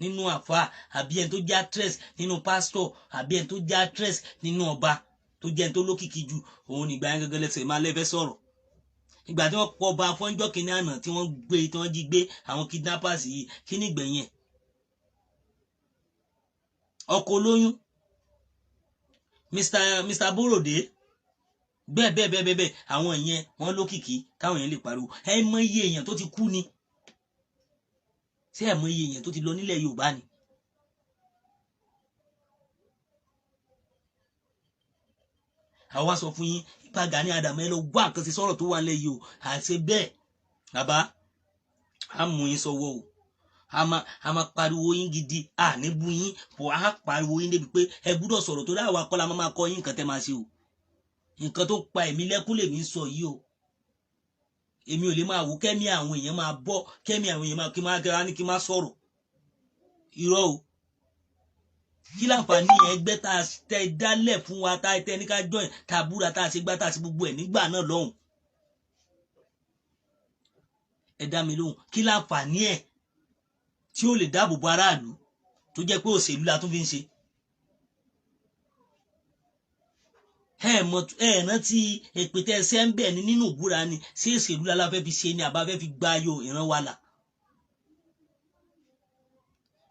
nínú àfa àbí ẹni tó jẹ́ actress nínú pastor àbí ẹni tó jẹ́ actress nínú ọba tó jẹ́ ẹni tó lókìkí ju òun nígbà yẹn gẹ́gẹ́ lẹ́sẹ̀ máa lẹ́fẹ́ sọ̀rọ̀ ìgbà tí wọ́n pọ̀ ọba fọ́njọ́ kìíní àná tí wọ́n gbé tí wọ́n jí gbé àwọn kidnappers yìí kí ni ìgbẹ̀yìn ọkọ̀ olóyún Mr. Borode bẹ́ẹ̀ àwọn ìyẹn wọ́n lókìkí káwọn èèyàn lè pariwo ẹ mọ iye èèyàn tó ti kú ni ṣé ẹ mọ iye èèyàn tó ti lọ nílẹ̀ Yorùbá ni àwa sọ fún yín ipa Gani Adam ẹ lọ wá nǹkan sí sọ̀rọ̀ tó wà nílẹ̀ yìí o àṣẹ bẹ́ẹ̀ bàbá a mú yín sọ́wọ́ o a máa pariwo yín gidi a ní bú yín bò a pariwo yín débi pé ẹ gbúdọ̀ sọ̀rọ̀ tó dáwà kọ́ la máa kọ́ yín nǹkan tẹ́ máa ṣe o nǹkan tó pa èmi lẹ́kún lèmi ń sọ yìí o èmi ò lè máa wò kẹ́mi àwọn èèyàn máa bọ́ kẹ́mi àwọn èèyàn máa kí máa gẹ́ra ní kí máa sọ̀rọ̀ irọ́ o kí láǹfààní ẹgbẹ́ tá a tẹ dálẹ̀ fún wa tá a tẹ ní ká join tá a búra tá a ṣe gbá tá a ṣe gbogbo ẹ̀ nígbà náà lọ́hùn ẹ dá mi lóhùn kí láǹfààní ẹ̀ tí ó lè dáàbò bo aráàlú tó jẹ́ pé òṣèlú la tún fi ń ṣe ẹ rántí èpètè ẹsẹ̀ ń bẹ̀ ni nínú ìbúra ni ṣé òṣèlú la fẹ́ fi ṣe ni àbá fẹ́ fi gba ayò ìran wa là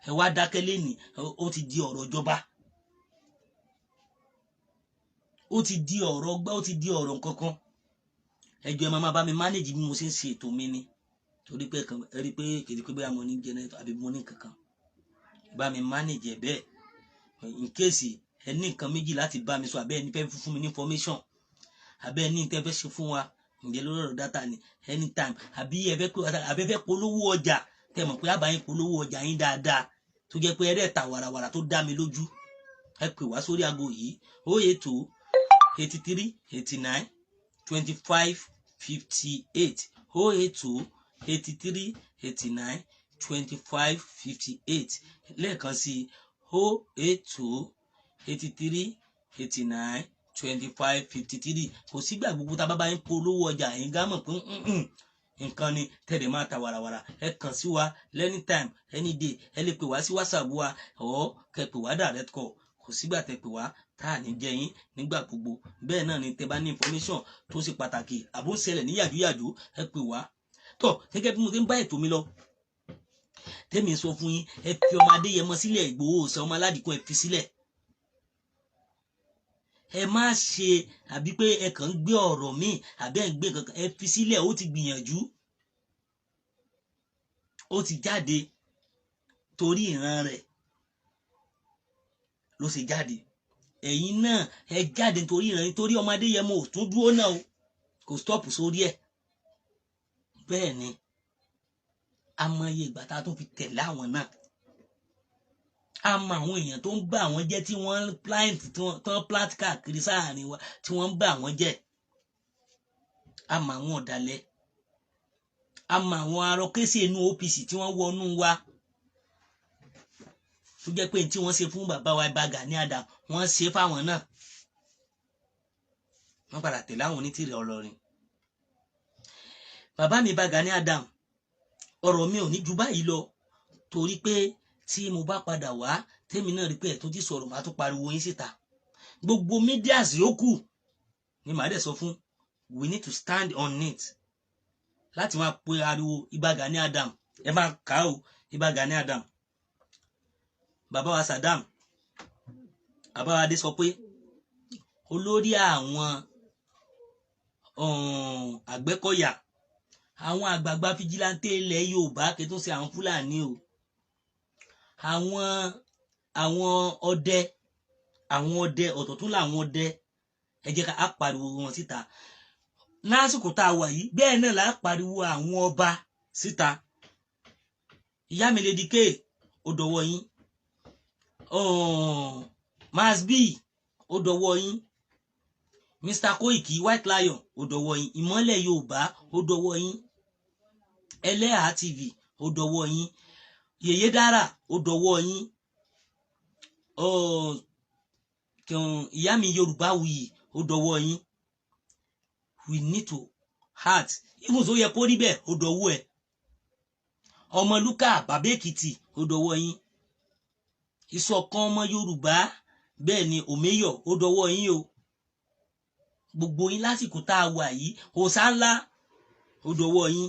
ẹ wá dákẹ́ lẹ́nìí ó ti di ọ̀rọ̀ ìjọba ó ti di ọ̀rọ̀ ọgbà ó ti di ọ̀rọ̀ kankan ẹjọ́ ẹ máa bá mi manage bí mo ṣe ń ṣe ètò mi ni torí pé ẹ rí pé kìí pé bóyá mo ní jẹnẹrétọ̀ àbí mo ní kankan bá mi manage ẹ bẹ́ẹ̀ in case ẹ ní nǹkan méjì láti bá mi sọ àbẹ́ ẹni fẹ́ fún mi ní information àbẹ́ ẹni tẹ́ fẹ́ ṣe fún wa ǹjẹ́ lórí ọ̀rọ̀ data ni anytime àbí ẹ fẹ́ polówó ọjà tẹ́ mọ̀ pé àbáyín polówó ọjà yín dáadáa tó jẹ́ pé ẹ̀rẹ́ ta wàràwàrà tó dá mi lójú ẹ pè wá sórí aago yìí 082 83 89 25 58 082 83 89 25 58 lẹ́ẹ̀kan sí 082 83 89 25 53 kò sígbà gbogbo tá a bá bá yín polówó ọjà yín gá mọ̀ pé nǹkan ni tẹ̀lé máa ta wàràwàrà ẹ kàn sí wa anytime any day ẹ lè pè wá sí WhatsApp wa ọ̀ kẹ pè wá direct call kò sígbà tẹ pè wá tá à ní jẹ yín nígbà gbogbo bẹ́ẹ̀ náà ni tẹ bá ní information tó ṣe pàtàkì àbó ń ṣẹlẹ̀ ní yàjóyàjó ẹ pè wá tọ́ gẹ́gẹ́ bí mo ti ń bá ètò mi lọ tẹ́mi sọ fún yín ẹ fi ọmọ Adéyẹmọ sílẹ̀ Ìgbòho Òòṣà ọmọ Aládìkún ẹ fi sílẹ̀ ẹ má ṣe àbí pé ẹ kàn ń gbé ọ̀rọ̀ míì àbí ẹ ń gbé kankan ẹ fi sílẹ̀ ó ti gbìyànjú ó ti jáde torí ìran rẹ̀ ló ṣe jáde ẹ̀yin náà ẹ jáde torí ìran nítorí ọmọ Adéyẹmọ ò tún dúró náà o kò stop sórí ẹ̀ bẹ́ẹ̀ ni amọye ìgbà tá a tún fi tẹ̀lé àwọn náà a mọ àwọn èèyàn tó ń bá àwọn jẹ́ tí wọ́n plant káàkiri sáàrin wa tí wọ́n ń bá àwọn jẹ́ a mọ àwọn ọ̀dàlẹ̀ a mọ àwọn arọkẹsẹ inú OPC tí wọ́n wọnú wa tó jẹ́ pé tí wọ́n ṣe fún bàbá wa Ìbà Gani Adam wọ́n ṣe fáwọn náà wọ́n padà tẹ̀lé àwọn onítìrẹ Ọlọ́rin bàbá mi Ìbà Gani Adam ọ̀rọ̀ mi ò ní ju báyìí lọ torí pé tí mo bá padà wá tèmi náà rí pé ẹ̀tún ti sọ̀rọ̀ màá tún pariwo yín síta gbogbo medias yòókù ni màá dẹ̀ sọ fún we need to stand on it láti máa pe ariwo Ìbà Gani Adam ẹ máa kà ó Ìbà Gani Adam bàbá wa Saddam bàbá wa Adé sọ pé olórí àwọn Àgbẹ̀kọ̀yà àwọn àgbààgbà fìjìláńtẹ ilẹ̀ Yorùbá kẹtún sí àwọn Fúlàní o àwọn ọdẹ ọ̀tọ̀ tún làwọn ọdẹ ẹ jẹ́ ká á pariwo wọn síta lásìkò tá a wà yìí bẹ́ẹ̀ náà là á pariwo àwọn ọba síta ìyá mi lè dikẹ́ ó dọwọ́ yín masbi ó dọwọ́ yín Mr. Koiki White Lion ó dọwọ́ yín Ìmọ́lẹ̀ Yorùbá ó dọwọ́ yín Ẹlẹ́hà TV ó dọwọ́ yín Yèyé Dára ó dọwọ́ yín ìyá mi Yorùbáwùyí ó dọwọ́ yín we need to heart even so yẹ kó rí bẹ́ẹ̀ ó dọwọ́ ẹ̀ Ọmọlúkà Bàbá Èkìtì ó dọwọ́ yín Ìṣọ̀kan ọmọ Yorùbá bẹ́ẹ̀ ni Òmeyọ̀ ó dọwọ́ yín o gbogbo yín lásìkò tá a wà yìí òòṣà ńlá ó dọwọ́ yín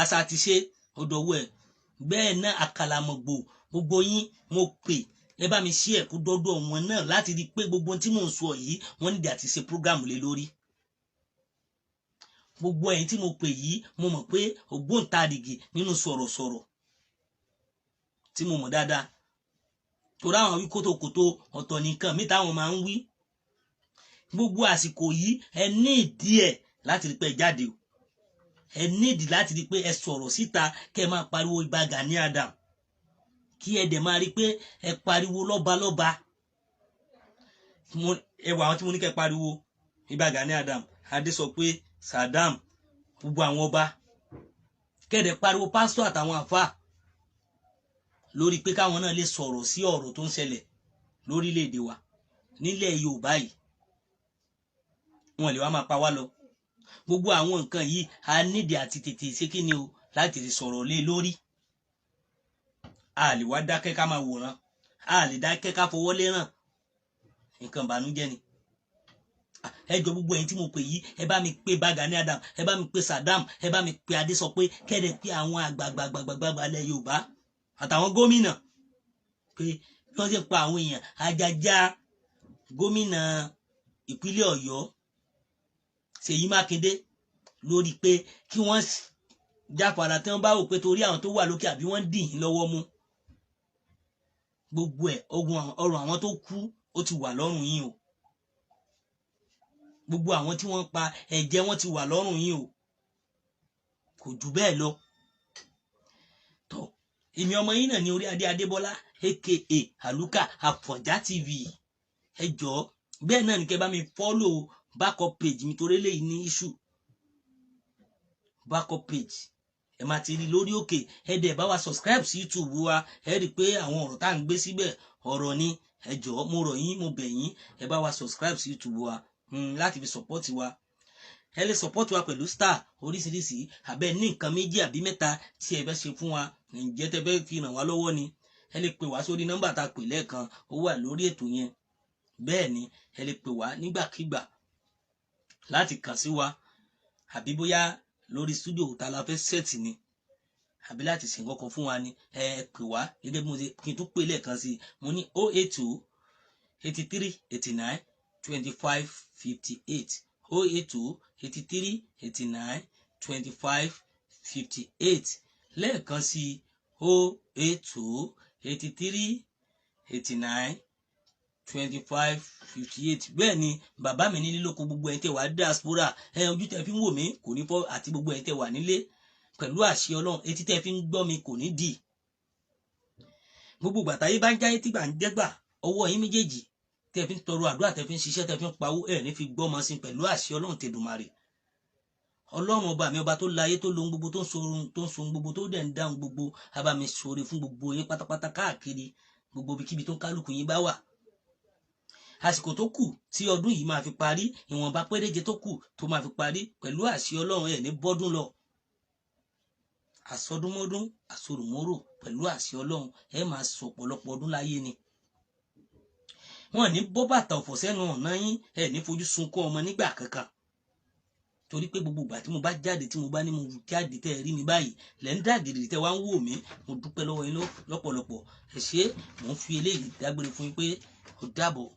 Àṣàtìṣe ó dọwọ́ ẹ̀ bẹ́ẹ̀ náà Àkàlàmọ̀gbò gbogbo yín mo pè ẹ bá mi ṣí ẹ̀kú dọ́dọ̀ wọn náà láti rí i pé gbogbo tí mò ń sọ yìí wọ́n nídìí àti ṣe prógámù lé lórí gbogbo ẹ̀yin tí mo pè yìí mo mọ̀ pé ògbóǹtarìgì nínú sọ̀rọ̀sọ̀rọ̀ tí mo mọ̀ dáadáa torí àwọn wí kótókótó ọ̀tọ̀ nìkan mi táwọn máa ń wí gbogbo àsìkò yìí ẹ ní ìdí ẹ̀ láti rí pé ẹ jáde o, ẹ ní ìdí láti rí pé ẹ sọ̀rọ̀ síta kẹ́ máa pariwo Ìbà Gani Adam, kí ẹ dẹ̀ máa rí pé ẹ pariwo lọ́balọ́ba. Ẹwà àwọn tí mo ní kẹ́ pariwo Ìbà Gani Adam, Adé sọ pé Saddam, gbogbo àwọn ọba, kẹ́dẹ̀ pariwo pásítọ̀ àtàwọn àfáà lórí pé káwọn náà lè sọ̀rọ̀ sí ọ̀rọ̀ tó ń ṣẹlẹ̀ lórílẹ̀‐èdè wa nílẹ̀ Yorùbá yìí. Wọn lè wá máa pa wá lọ. Gbogbo àwọn nǹkan yìí a nídìí àti tètè ṣe kí ni o láti lè sọ̀rọ̀ lé lórí. A lè wá dákẹ́ ká máa wòran, a lè dákẹ́ ká fọwọ́ lé ràn. Nǹkan ìbànújẹ́ ni. Ẹ jọ gbogbo ẹ̀yin tí mo pè yìí, ẹ bá mi pe Ìbà Gani Adam, ẹ bá mi pe Saddam, ẹ bá mi pe Adé sọ pé kẹ́dẹ̀ pé àwọn àgbààgbà ilẹ̀ Yorùbá àtàwọn gómìnà pé bí wọ́n ṣe pa àwọn èèyàn, àjàjà gómìnà ìpínlẹ̀ Ọ̀yọ́ Ṣèyí Mákindé lórí pé kí wọ́n jáfara tí wọ́n bá wò pé torí àwọn tó wà lókè àbí wọ́n dì í lọ́wọ́ mú. Gbogbo ẹ̀ ọrùn àwọn tó kú ó ti wà lọ́rùn yín o. Gbogbo àwọn tí wọ́n pa ẹ̀jẹ̀ wọn ti wà lọ́rùn yín o. Kò jù bẹ́ẹ̀ lọ. Tó èmi ọmọ yín náà ní Orí Adé Adébọ́lá aka Àlùkà Àfọ̀njá TV. Ẹ jọ̀ọ́ bẹ́ẹ̀ náà ni kẹ́ bá mi follow backup page mi torí eléyìí ní issue. Backup page ẹ máa ti rí lórí òkè. Ẹ dẹ̀ bá wa subscribe sí YouTube wa, ẹ rí pé àwọn ọ̀rọ̀ tá à ń gbé síbẹ̀ ọ̀rọ̀ ni. Ẹ jọ̀ọ́ mo rọ̀ yín, mo bẹ̀ yín, ẹ bá wa subscribe sí YouTube wa láti fi support wa. Ẹ lè support wa pẹ̀lú star oríṣiríṣi, àbẹ́ ní nǹkan méjì àbí mẹ́ta tí ẹ fẹ́ ṣe fún wa, ǹjẹ́ tẹ́ fẹ́ fi ràn wá lọ́wọ́ ni. Ẹ lè pè wá sórí nọ́mbà tá a pè lẹ́ẹ̀kan, ó wà lórí ètò yẹn. Bẹ́ẹ̀ ni ẹ lè pè wá nígbàkigbà láti kàn sí wa, àbí bóyá lórí studio tá la fẹ́ sẹ́ẹ̀tì ni, àbí láti ṣe nǹkan kan fún wa ni. Ẹ pè wá gẹ́gẹ́ bí mo ṣe kí n tún pè lẹ́ẹ̀kan sí i. Mo ní 082 83 89 25 58 082 83 89 25 58 lẹ́ẹ̀kan sí 082 83 89 25 58. Bẹ́ẹ̀ ni bàbá mi ní lílóko gbogbo ẹ̀yin tẹ́ wà diaspora, ojú tẹ́ fi ń wò mí kò ní fọ́, àti gbogbo ẹ̀yin tẹ́ wà nílé pẹ̀lú àṣẹ Ọlọ́run, etí tẹ́ fi ń gbọ́ mi kò ní dì. Gbogbo ìgbà táyé bá ń jáyé tí gbà ń jẹ́gbà, ọwọ́ yín méjèèjì tẹ́ fi ń tọrọ àdúrà, tẹ́ fi ń ṣiṣẹ́, tẹ́ fi ń pawó, ẹ̀ ní fi gbọ́ ọmọ sí pẹ̀lú àṣẹ Ọlọ́run tèdùmarè. Ọlọ́run ọba mi, ọba tó láyé, tó lóhun gbogbo, tó ń so gbogbo, tó dẹ̀ ń dáhùn gbogbo, á bá mi ṣoore fún gbogbo yín pátápátá káàkiri gbogbo ibikíbi tó ń kálukú yín bá wà. Àsìkò tó kù tí ọdún yìí máa fi parí, ìwọ̀nba péréje tó kù tó máa fi parí, pẹ̀lú àṣẹ Ọlọ́run ẹ̀ ní bọ́dún lọ. Àsọdúnmọ́dún àsorùmọ́rò pẹ̀lú àṣẹ Ọlọ́run ẹ máa sọ ọ̀pọ̀lọpọ̀ ọdún láyé ni. Wọ́n ní bọ́ bàtà ọ̀fọ̀ sẹ́nu ọ̀nà yín, ẹ ní fojú sunkún ọmọ nígbà kankan. Torí pé gbogbo ìgbà tí mo bá jáde, tí mo bá ní mo jáde tẹ́ ẹ rí mi báyìí, lẹ́ ń dàgìrì tẹ́ wá ń wò mí, mo dúpẹ́ lọ́wọ́ yín lọ́pọ̀lọpọ̀. Ẹ ṣé, mò ń fi eléyìí dágbére fún yín pé ó dàbọ̀.